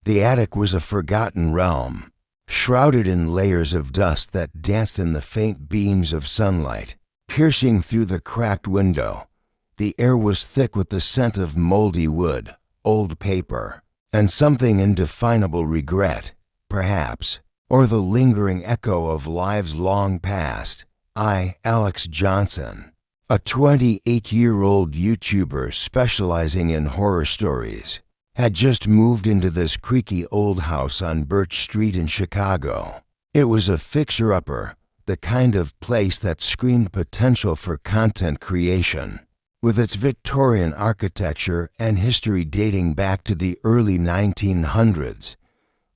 The attic was a forgotten realm, shrouded in layers of dust that danced in the faint beams of sunlight. Piercing through the cracked window, the air was thick with the scent of moldy wood, old paper, and something indefinable regret, perhaps, or the lingering echo of lives long past. I, Alex Johnson, a 28-year-old YouTuber specializing in horror stories, had just moved into this creaky old house on Birch Street in Chicago. It was a fixer-upper, the kind of place that screamed potential for content creation. With its Victorian architecture and history dating back to the early 1900s,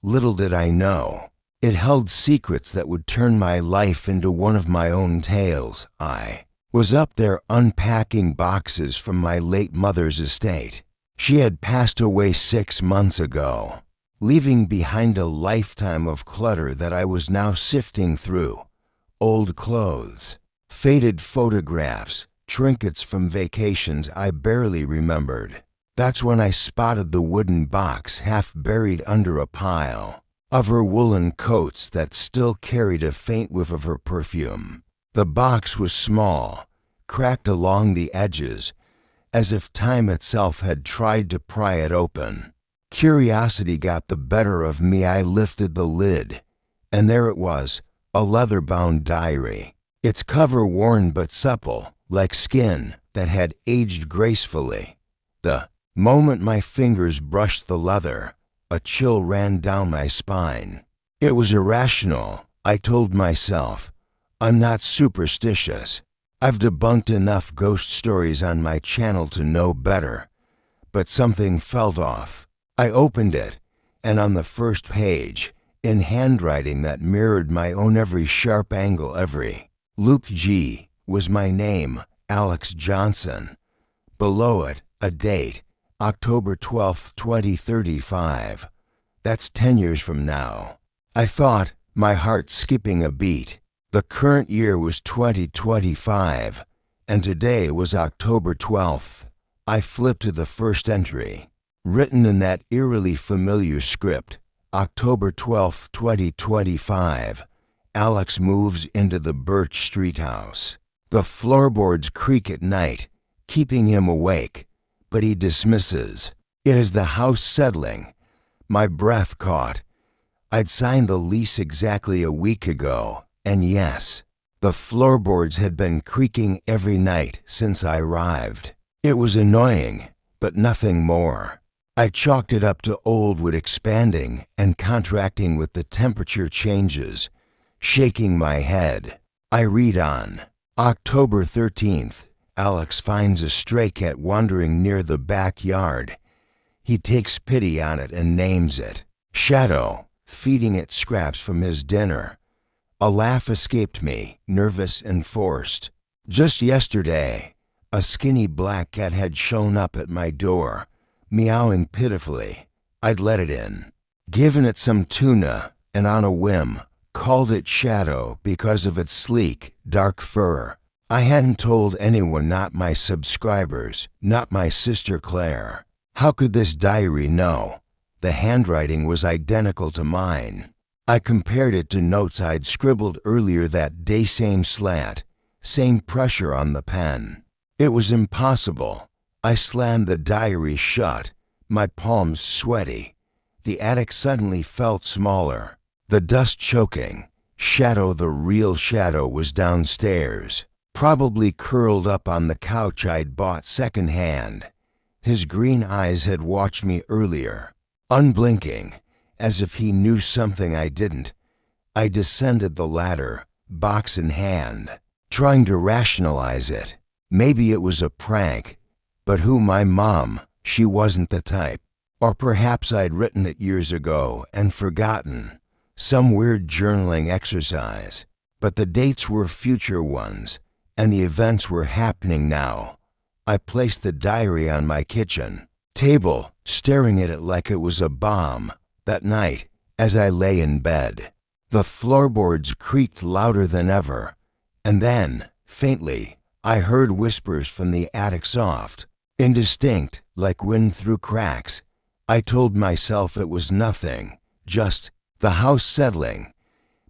little did I know, it held secrets that would turn my life into one of my own tales. I was up there unpacking boxes from my late mother's estate. She had passed away 6 months ago, leaving behind a lifetime of clutter that I was now sifting through. Old clothes, faded photographs, trinkets from vacations I barely remembered. That's when I spotted the wooden box half buried under a pile of her woolen coats that still carried a faint whiff of her perfume. The box was small, cracked along the edges, as if time itself had tried to pry it open. Curiosity got the better of me. I lifted the lid, and there it was, a leather-bound diary, its cover worn but supple, like skin that had aged gracefully. The moment my fingers brushed the leather, a chill ran down my spine. It was irrational, I told myself. I'm not superstitious. I've debunked enough ghost stories on my channel to know better. But something felt off. I opened it, and on the first page, in handwriting that mirrored my own every sharp angle, every Luke G. was my name, Alex Johnson. Below it, a date, October 12, 2035. That's 10 years from now. I thought, my heart skipping a beat. The current year was 2025, and today was October 12th. I flipped to the first entry, written in that eerily familiar script. October 12, 2025. Alex moves into the Birch Street house. The floorboards creak at night, keeping him awake, but he dismisses. It is the house settling. My breath caught. I'd signed the lease exactly a week ago, and yes, the floorboards had been creaking every night since I arrived. It was annoying, but nothing more. I chalked it up to old wood expanding and contracting with the temperature changes. Shaking my head, I read on. October 13th, Alex finds a stray cat wandering near the backyard. He takes pity on it and names it Shadow, feeding it scraps from his dinner. A laugh escaped me, nervous and forced. Just yesterday, a skinny black cat had shown up at my door, meowing pitifully. I'd let it in, given it some tuna, and on a whim, called it Shadow because of its sleek, dark fur. I hadn't told anyone, not my subscribers, not my sister Claire. How could this diary know? The handwriting was identical to mine. I compared it to notes I'd scribbled earlier that day, same slant, same pressure on the pen. It was impossible. I slammed the diary shut, my palms sweaty. The attic suddenly felt smaller, the dust choking. Shadow, the real Shadow, was downstairs, probably curled up on the couch I'd bought secondhand. His green eyes had watched me earlier, unblinking, as if he knew something I didn't. I descended the ladder, box in hand, trying to rationalize it. Maybe it was a prank, but who? My mom? She wasn't the type. Or perhaps I'd written it years ago and forgotten. Some weird journaling exercise. But the dates were future ones, and the events were happening now. I placed the diary on my kitchen table, staring at it like it was a bomb. That night, as I lay in bed, the floorboards creaked louder than ever, and then, faintly, I heard whispers from the attic, soft, indistinct, like wind through cracks. I told myself it was nothing, just the house settling.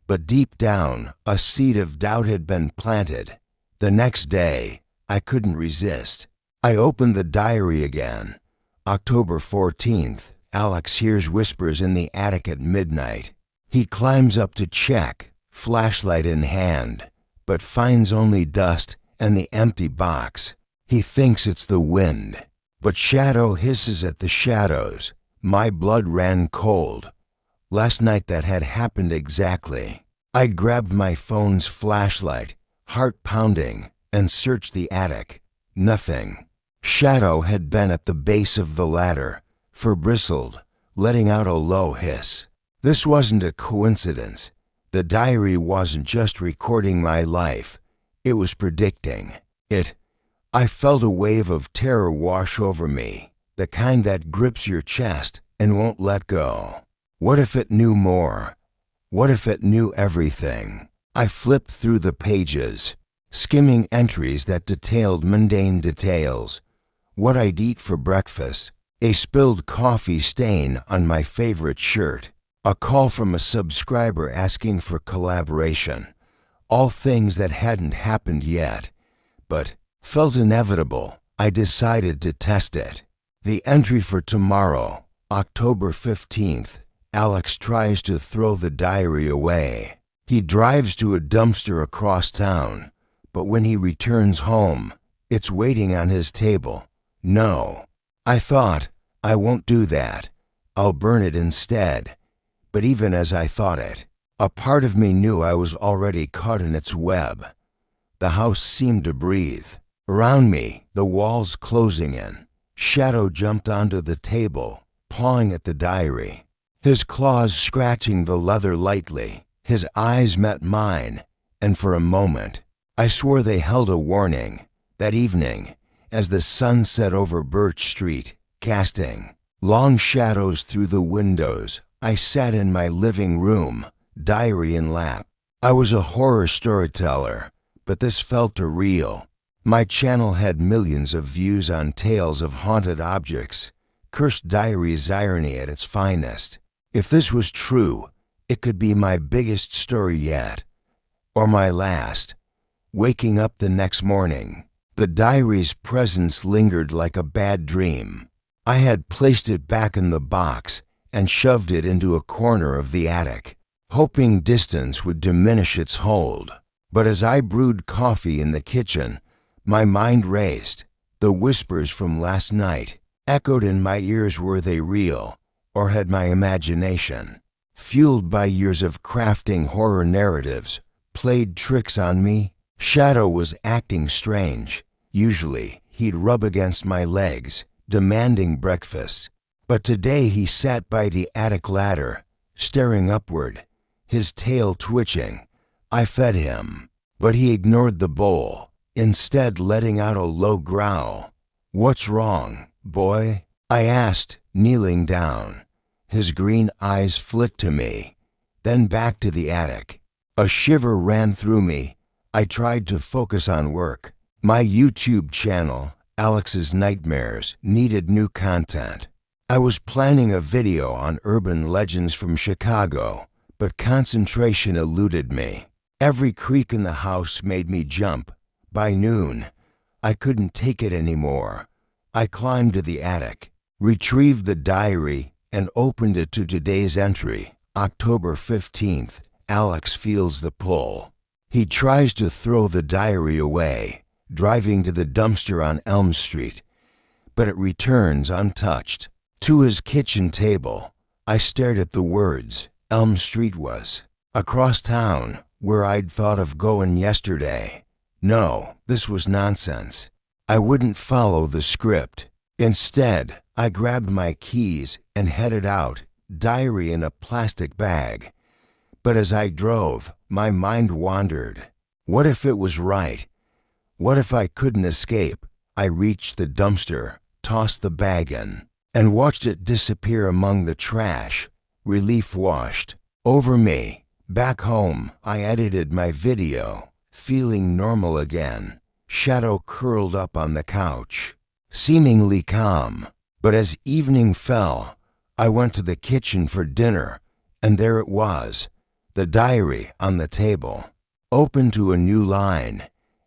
But deep down, a seed of doubt had been planted. The next day, I couldn't resist. I opened the diary again. October 14th, Alex hears whispers in the attic at midnight. He climbs up to check, flashlight in hand, but finds only dust and the empty box. He thinks it's the wind, but shadow hisses at the shadows. My blood ran cold. Last night that had happened exactly. I grabbed my phone's flashlight, heart pounding, and searched the attic. Nothing. Shadow had been at the base of the ladder, bristled, letting out a low hiss. This wasn't a coincidence. The diary wasn't just recording my life. It was predicting it. I felt a wave of terror wash over me, the kind that grips your chest and won't let go. What if it knew more? What if it knew everything? I flipped through the pages, skimming entries that detailed mundane details. What I'd eat for breakfast, a spilled coffee stain on my favorite shirt, a call from a subscriber asking for collaboration. All things that hadn't happened yet, but felt inevitable. I decided to test it. The entry for tomorrow, October 15th, Alex tries to throw the diary away. He drives to a dumpster across town, but when he returns home, it's waiting on his table. No. I thought, I won't do that. I'll burn it instead. But even as I thought it, a part of me knew I was already caught in its web. The house seemed to breathe. Around me, the walls closing in. Shadow jumped onto the table, pawing at the diary, his claws scratching the leather lightly. His eyes met mine, and for a moment, I swore they held a warning. That evening, as the sun set over Birch Street, casting long shadows through the windows, I sat in my living room, diary in lap. I was a horror storyteller, but this felt real. My channel had millions of views on tales of haunted objects, cursed diaries irony at its finest. If this was true, it could be my biggest story yet, or my last. Waking up the next morning, the diary's presence lingered like a bad dream. I had placed it back in the box and shoved it into a corner of the attic, hoping distance would diminish its hold. But as I brewed coffee in the kitchen, my mind raced. The whispers from last night echoed in my ears. Were they real, or had my imagination, fueled by years of crafting horror narratives, played tricks on me? Shadow was acting strange. Usually, he'd rub against my legs, demanding breakfast. But today he sat by the attic ladder, staring upward, his tail twitching. I fed him, but he ignored the bowl, instead letting out a low growl. "What's wrong, boy?" I asked, kneeling down. His green eyes flicked to me, then back to the attic. A shiver ran through me. I tried to focus on work. My YouTube channel, Alex's Nightmares, needed new content. I was planning a video on urban legends from Chicago, but concentration eluded me. Every creak in the house made me jump. By noon, I couldn't take it anymore. I climbed to the attic, retrieved the diary, and opened it to today's entry, October 15th. Alex feels the pull. He tries to throw the diary away, driving to the dumpster on Elm Street, but it returns untouched. To his kitchen table, I stared at the words. Elm Street was across town, where I'd thought of going yesterday. No, this was nonsense. I wouldn't follow the script. Instead, I grabbed my keys and headed out, diary in a plastic bag. But as I drove, my mind wandered. What if it was right? What if I couldn't escape? I reached the dumpster, tossed the bag in, and watched it disappear among the trash. Relief washed over me. Back home, I edited my video, feeling normal again. Shadow curled up on the couch, seemingly calm. But as evening fell, I went to the kitchen for dinner, and there it was, the diary on the table. Open to a new line.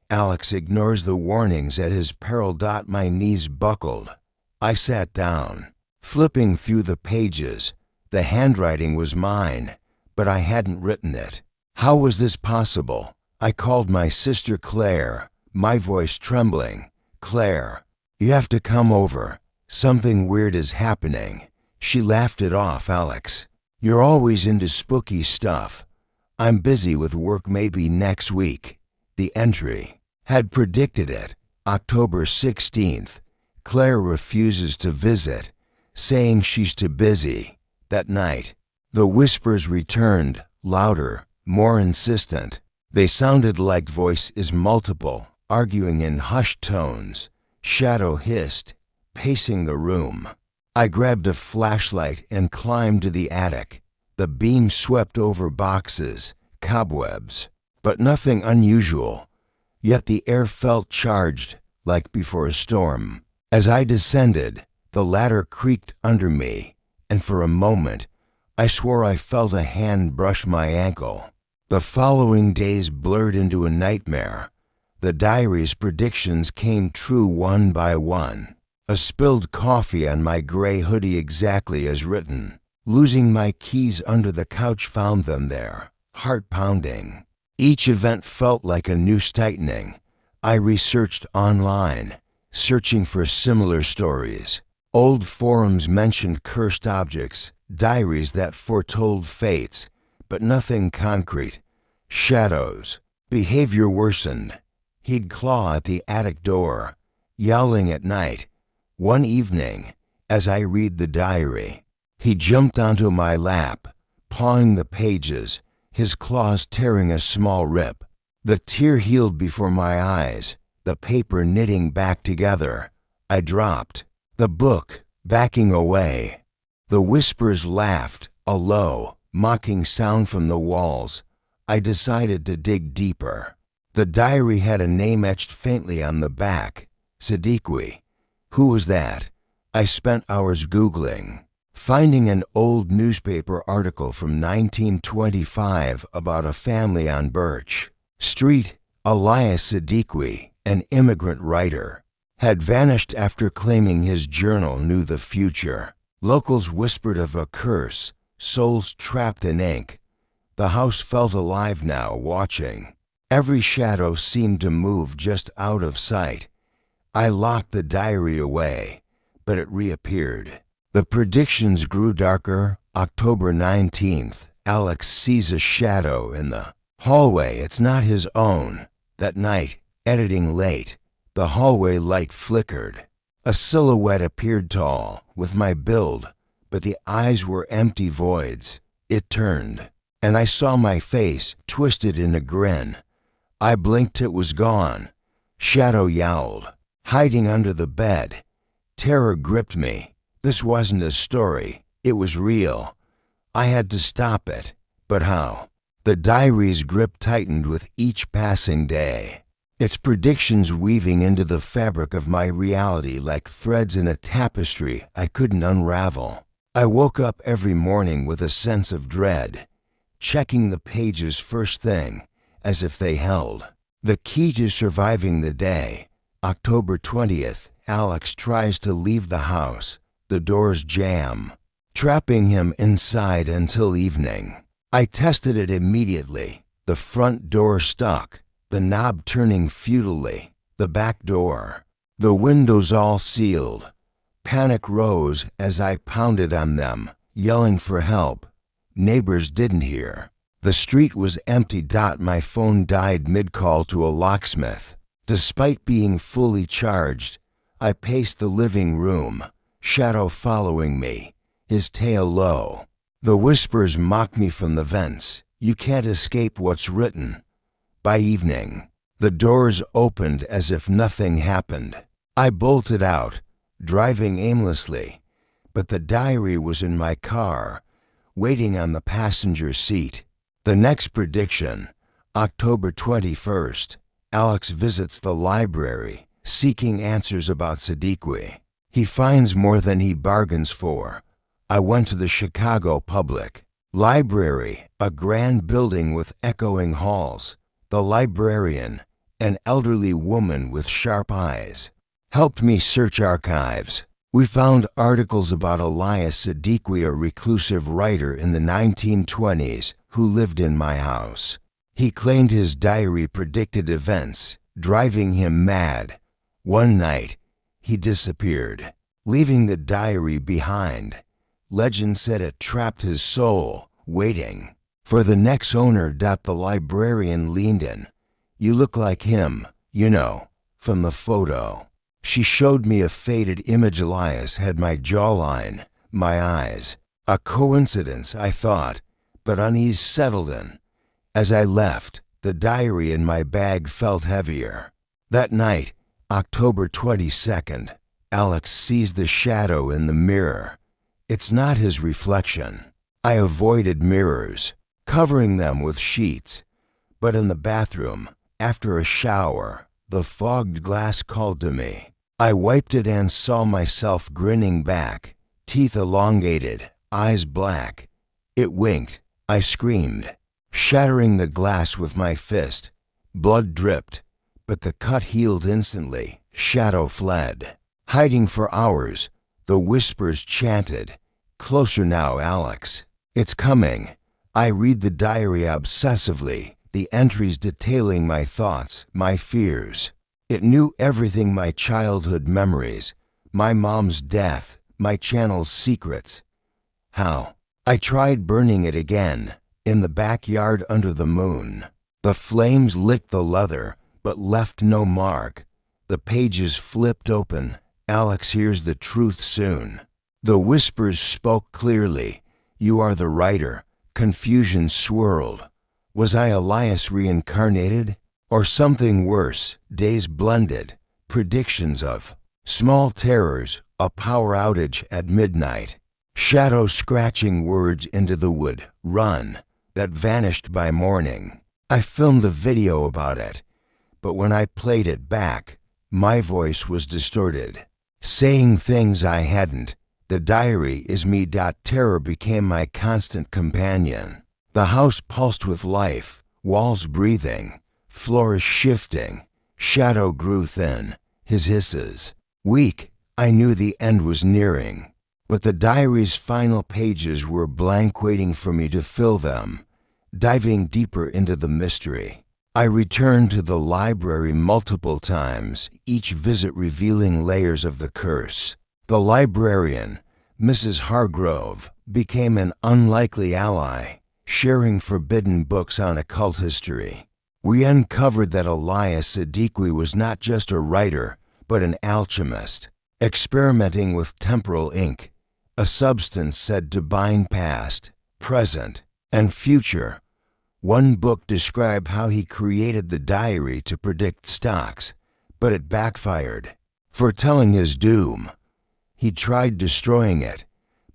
Alex ignores the warnings at his peril. My knees buckled. I sat down, flipping through the pages. The handwriting was mine, but I hadn't written it. How was this possible? I called my sister Claire, my voice trembling. Claire, you have to come over. Something weird is happening. She laughed it off. Alex, you're always into spooky stuff. I'm busy with work, maybe next week. The entry had predicted it. October 16th. Claire refuses to visit, saying she's too busy. That night, the whispers returned, louder, more insistent. They sounded like voices multiple, arguing in hushed tones. Shadow hissed, pacing the room. I grabbed a flashlight and climbed to the attic. The beam swept over boxes, cobwebs, but nothing unusual. Yet the air felt charged, like before a storm. As I descended, the ladder creaked under me, and for a moment, I swore I felt a hand brush my ankle. The following days blurred into a nightmare. The diary's predictions came true one by one. A spilled coffee on my gray hoodie, exactly as written. Losing my keys under the couch, found them there, heart pounding. Each event felt like a noose tightening. I researched online, searching for similar stories. Old forums mentioned cursed objects, diaries that foretold fates, but nothing concrete. Shadows. Behavior worsened. He'd claw at the attic door, yowling at night. One evening, as I read the diary, he jumped onto my lap, pawing the pages, his claws tearing a small rip. The tear healed before my eyes, the paper knitting back together. I dropped the book, backing away. The whispers laughed, a low, mocking sound from the walls. I decided to dig deeper. The diary had a name etched faintly on the back, Siddiqui. Who was that? I spent hours Googling, finding an old newspaper article from 1925 about a family on Birch Street. Elias Siddiqui, an immigrant writer, had vanished after claiming his journal knew the future. Locals whispered of a curse, souls trapped in ink. The house felt alive now, watching. Every shadow seemed to move just out of sight. I locked the diary away, but it reappeared. The predictions grew darker. October 19th. Alex sees a shadow in the hallway. It's not his own. That night, editing late, the hallway light flickered. A silhouette appeared, tall, with my build, but the eyes were empty voids. It turned, and I saw my face, twisted in a grin. I blinked, it was gone. Shadow yowled, hiding under the bed. Terror gripped me. This wasn't a story, it was real. I had to stop it, but how? The diary's grip tightened with each passing day, its predictions weaving into the fabric of my reality like threads in a tapestry I couldn't unravel. I woke up every morning with a sense of dread, checking the pages first thing, as if they held the key to surviving the day. October 20th. Alex tries to leave the house. The doors jam, trapping him inside until evening. I tested it immediately. The front door stuck, the knob turning futilely. The back door, the windows all sealed. Panic rose as I pounded on them, yelling for help. Neighbors didn't hear. The street was empty. My phone died mid-call to a locksmith. Despite being fully charged, I paced the living room, Shadow following me, his tail low. The whispers mocked me from the vents. You can't escape what's written. By evening, the doors opened as if nothing happened. I bolted out, driving aimlessly, but the diary was in my car, waiting on the passenger seat. The next prediction, October 21st. Alex visits the library, seeking answers about Siddiqui. He finds more than he bargains for, I went to the Chicago Public Library, a grand building with echoing halls. The librarian, an elderly woman with sharp eyes, helped me search archives. We found articles about Elias Siddiqui, a reclusive writer in the 1920s who lived in my house. He claimed his diary predicted events, driving him mad. One night, he disappeared, leaving the diary behind. Legend said it trapped his soul, waiting for the next owner. The librarian leaned in. "You look like him, you know, from the photo." She showed me a faded image. Elias had my jawline, my eyes. A coincidence, I thought, but unease settled in. As I left, the diary in my bag felt heavier. That night, October 22nd, Alex sees the shadow in the mirror. It's not his reflection. I avoided mirrors, covering them with sheets. But in the bathroom, after a shower, the fogged glass called to me. I wiped it and saw myself grinning back, teeth elongated, eyes black. It winked. I screamed, shattering the glass with my fist. Blood dripped, but the cut healed instantly. Shadow fled. Hiding for hours, the whispers chanted, "Closer now, Alex. It's coming." I read the diary obsessively, the entries detailing my thoughts, my fears. It knew everything: my childhood memories, my mom's death, my channel's secrets. How? I tried burning it again, in the backyard under the moon. The flames licked the leather, but left no mark. The pages flipped open. Alex hears the truth soon. The whispers spoke clearly. "You are the writer." Confusion swirled. Was I Elias reincarnated? Or something worse? Days blended. Predictions of small terrors, a power outage at midnight. Shadow scratching words into the wood. "Run," that vanished by morning. I filmed a video about it, but when I played it back, my voice was distorted, saying things I hadn't. The diary is me. Terror became my constant companion. The house pulsed with life, walls breathing, floors shifting. Shadow grew thin, his hisses weak. I knew the end was nearing, but the diary's final pages were blank, waiting for me to fill them. Diving deeper into the mystery, I returned to the library multiple times, each visit revealing layers of the curse. The librarian, Mrs. Hargrove, became an unlikely ally, sharing forbidden books on occult history. We uncovered that Elias Siddiqui was not just a writer, but an alchemist, experimenting with temporal ink, a substance said to bind past, present, and future. One book described how he created the diary to predict stocks, but it backfired, foretelling his doom. He tried destroying it,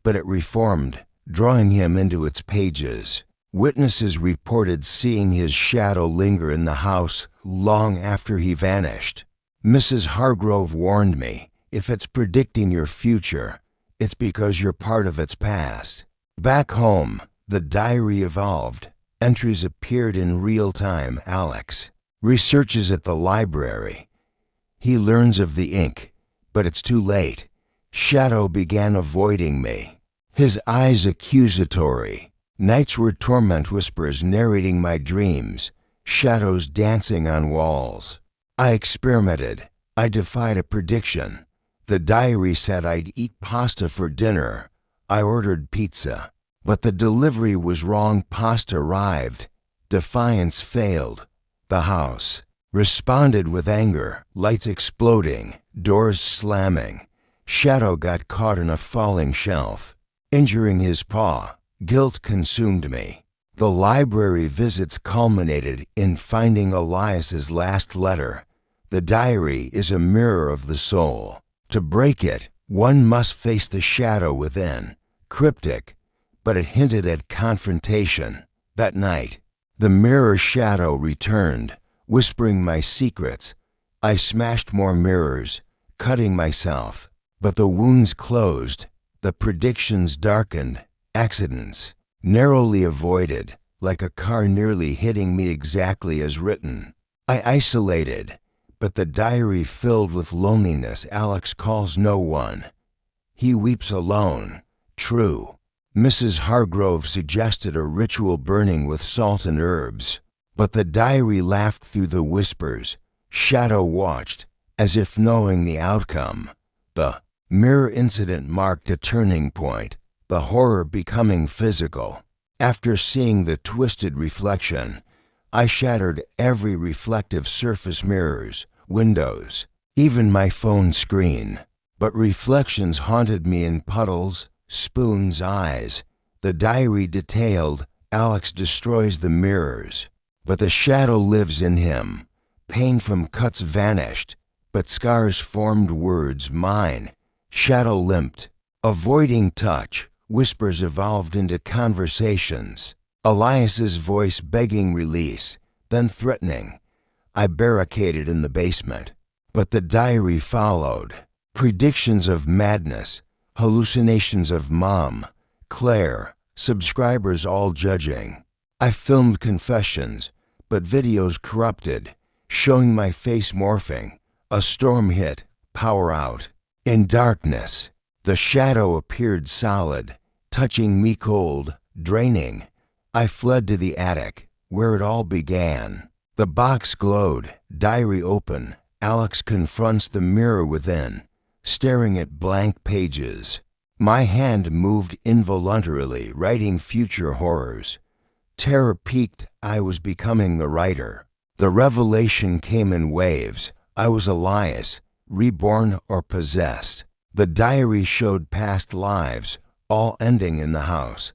but it reformed, drawing him into its pages. Witnesses reported seeing his shadow linger in the house long after he vanished. Mrs. Hargrove warned me, if it's predicting your future, it's because you're part of its past. Back home, the diary evolved. Entries appeared in real time. Alex researches at the library. He learns of the ink, but it's too late. Shadow began avoiding me, his eyes accusatory. Nights were torment, whispers narrating my dreams, shadows dancing on walls. I experimented. I defied a prediction. The diary said I'd eat pasta for dinner. I ordered pizza, but the delivery was wrong. Pasta arrived. Defiance failed. The house responded with anger, lights exploding, doors slamming. Shadow got caught in a falling shelf, injuring his paw. Guilt consumed me. The library visits culminated in finding Elias's last letter. The diary is a mirror of the soul. To break it, one must face the shadow within. Cryptic, but it hinted at confrontation. That night, the mirror shadow returned, whispering my secrets. I smashed more mirrors, cutting myself, but the wounds closed. The predictions darkened, accidents narrowly avoided, like a car nearly hitting me exactly as written. I isolated, but the diary filled with loneliness. Alex calls no one. He weeps alone. True. Mrs. Hargrove suggested a ritual burning with salt and herbs, but the diary laughed through the whispers. Shadow watched, as if knowing the outcome. The mirror incident marked a turning point, the horror becoming physical. After seeing the twisted reflection, I shattered every reflective surface, mirrors, windows, even my phone screen. But reflections haunted me in puddles, spoons, eyes. The diary detailed, Alex destroys the mirrors, but the shadow lives in him. Pain from cuts vanished, but scars formed words, mine. Shadow limped, avoiding touch. Whispers evolved into conversations. Elias's voice begging release, then threatening. I barricaded in the basement, but the diary followed. Predictions of madness, hallucinations of Mom, Claire, subscribers all judging. I filmed confessions, but videos corrupted, showing my face morphing. A storm hit, power out. In darkness, the shadow appeared solid, touching me cold, draining. I fled to the attic, where it all began. The box glowed, diary open. Alex confronts the mirror within, staring at blank pages. My hand moved involuntarily, writing future horrors. Terror peaked. I was becoming the writer. The revelation came in waves. I was Elias, reborn or possessed. The diary showed past lives, all ending in the house.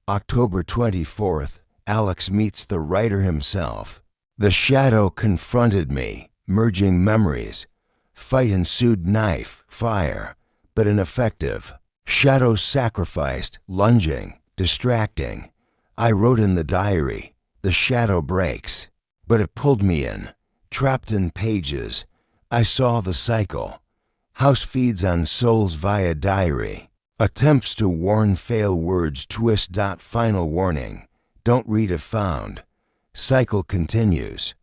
October 24th, Alex meets the writer himself. The shadow confronted me, merging memories. Fight ensued, knife, fire, but ineffective. Shadow sacrificed, lunging, distracting. I wrote in the diary, the shadow breaks, but it pulled me in. Trapped in pages, I saw the cycle. House feeds on souls via diary. Attempts to warn fail, words twist. Final warning, don't read if found. Cycle continues.